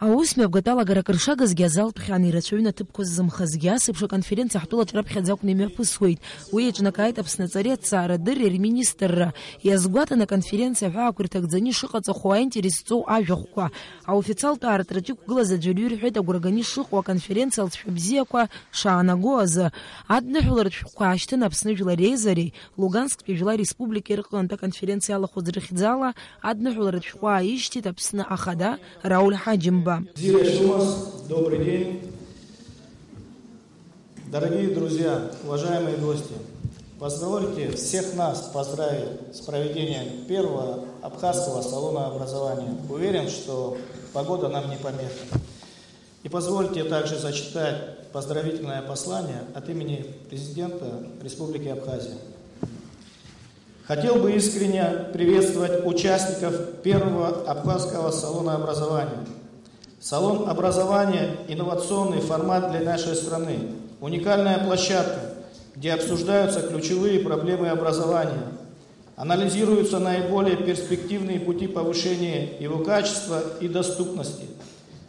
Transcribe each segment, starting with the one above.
Аус мҩаԥгатәалагара кыршагазгьы азалтәхьан ирацәаҩны аҭыԥқәа ззымхазгьы асеиԥш аконференциа ҳтәылаҿы раԥхьаӡа имҩаԥысуеит. Уи иаҿнакааит Аԥсны аҵареи аҭҵаарадырреи рминистрра. Иазгәаҭан аконференциа аҳәаақәа ирҭагӡаны ишыҟаҵахо аинтерес ҵоу ажәахәқәа. Аофициалтә аараҭраҿы иқәгылаз аӡәырҩы ирҳәеит агәырганы ишыҟоу аконференциа алҵшәа бзиақәа шаанаго азы. Адныҳәаларатә шәҟәқәа аашьҭын Аԥсны Жәлари Еизареи, Лугансктәи Жәлари Республикеи рҟынтә аконференциа алахәыз рыхьӡала адныҳәаларатә шәҟәы ааишьҭит Аԥсны ахада Рауль Ҳаџьымба. Добрый день. Дорогие друзья, уважаемые гости, позвольте всех нас поздравить с проведением первого абхазского салона образования. Уверен, что погода нам не помеха. И позвольте также зачитать поздравительное послание от имени президента Республики Абхазия. Хотел бы искренне приветствовать участников первого абхазского салона образования. Салон образования – инновационный формат для нашей страны, уникальная площадка, где обсуждаются ключевые проблемы образования, анализируются наиболее перспективные пути повышения его качества и доступности,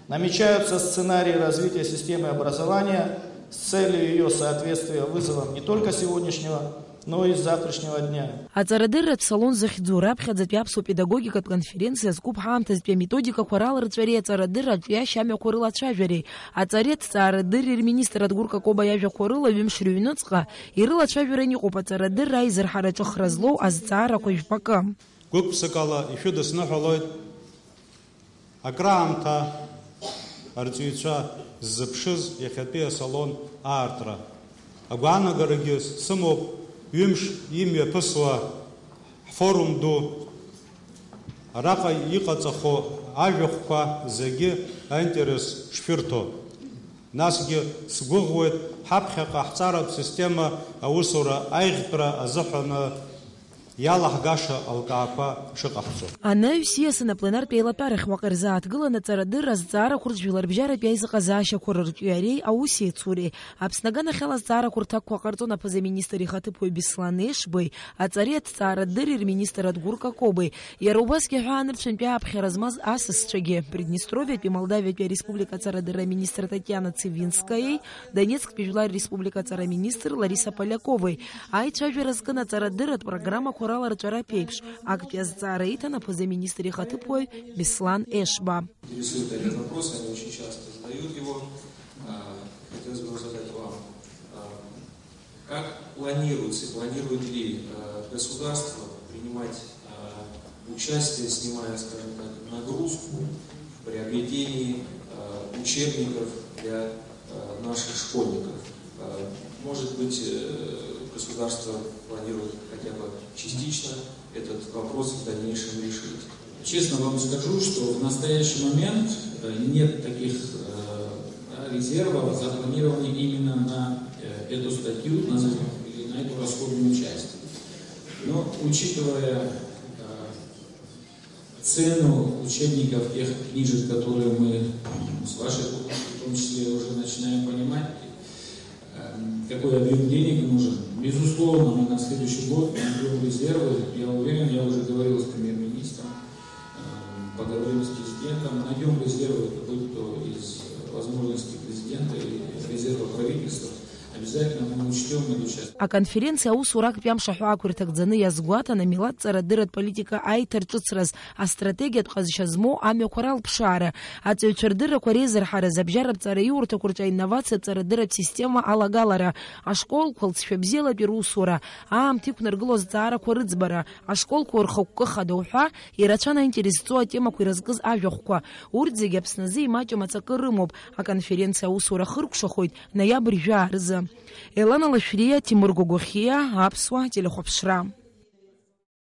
намечаются сценарии развития системы образования с целью ее соответствия вызовам не только сегодняшнего, но и завтрашнего дня. Аҵарадырратә салон захьӡу раԥхьаӡатәи аԥсуа педагогикатә конференциа зкуп ҳаамҭазтәи аметодикақәа раларҵәареи аҵарадырратә ҩашьа амҩақәа рылацәажәареи. Аҵареи аҭҵаарадырреи рминистр Адгәыр Какоба иажәақәа рыла ҩымш рыҩныҵҟа ирылацәажәаран иҟоуп аҵарадырра аизырҳара ҿыхра злоу азҵаарақәа жәпакы. Гәык-ԥсыкала ишәыдысныҳәалоит акраамҭа арҵаҩцәа ззыԥшыз иахьатәи асалон аартра. Агәаанагарагьы сымоуп ҩымш имҩаԥысуа ҳфорум ду араҟа иҟаҵахо ажәахәқәа зегьы аинтерес шшәырҭо. Насгьы сгәыӷуеит ҳаԥхьаҟа ҳҵаратә система аусура аиӷьтәра азыҳәаны иалаҳгаша алкаақәа шыҟаҳҵо. Анаҩс ииасын апленартә еилатәарахь уаҟа ирзааҭгылан аҵарадырра азҵаарақәа рҿы жәларбжьаратәи аизыҟазаашьақәа рырҿиареи аусеицуреи. Аԥсны аганахьала азҵаарақәа рҭакқәа ҟарҵон аԥыза-министр ихаҭыԥуаҩ Беслан Ешбеи, аҵареи аҭҵаарадырреи рминистр Адгәыр Какобеи. Иара убасгьы аҳәаа нырцәынтәи ааԥхьара змаз асасцәагьы Приднестровиатәи Молдавиатәи ареспублика аҵарадырра аминистр Татьяна Цивинскаиеи, Донецктәи Жәлари Республика аҵара министр Лариса Поляковеи. Аицәажәара зкын аҵарадырратә программақәа раларҵәаратә еиԥш актәи азҵаара иҭан аԥыза-министр ихаҭыԥуаҩ Беслан Ешба. Интересует один вопрос, они очень часто задают его. Хотелось бы задать вам. Как планируется, планирует ли государство принимать участие, снимая, скажем так, нагрузку в приобретении учебников для наших школьников? Может быть, государство планирует хотя бы частично этот вопрос в дальнейшем решить? Честно вам скажу, что в настоящий момент нет таких резервов, запланированных именно на эту статью, или на эту расходную часть. Но учитывая цену учебников, тех книжек, которые мы с вашей помощью в том числе уже начинаем понимать, какой объем денег нужен, безусловно, мы на следующий год найдем резервы. Я уверен, я уже говорил с премьер-министром, поговорим с президентом, найдем резервы, будь то из возможностей президента или резерва правительства. Обязательно мы учтем эту часть. Аконференциа аусурактәи амш аҳәаақәа ирҭагӡаны иазгәаҭан амилаҭ-ҵарадырратә политика аиҭарҿыцраз астратегиатә ҟазшьа змоу амҩақәа ралԥшаара, аҵаҩцәа рдыррақәа реизырҳараз, абжьаратә иурҭақәа рҿы аинновациатә ҵарадырратә система алагалара, ашколқәа лҵшәа бзиалатәи русура, аамҭа иқәнаргыло азҵаарақәа рыӡбара, ашколқәа рхықәкы хада уҳәа ирацәан аинтерес ҵоу атемақәа иразкыз ажәахәқәа. Урҭ зегьы Аԥсназы имаҷым ацакы рымоуп. Аконференциа аусура хыркәшахоит ноиабр жәаа рзы. Елана Лашәриа, Тимур Гогохиа, Аԥсуа телехәаԥшра.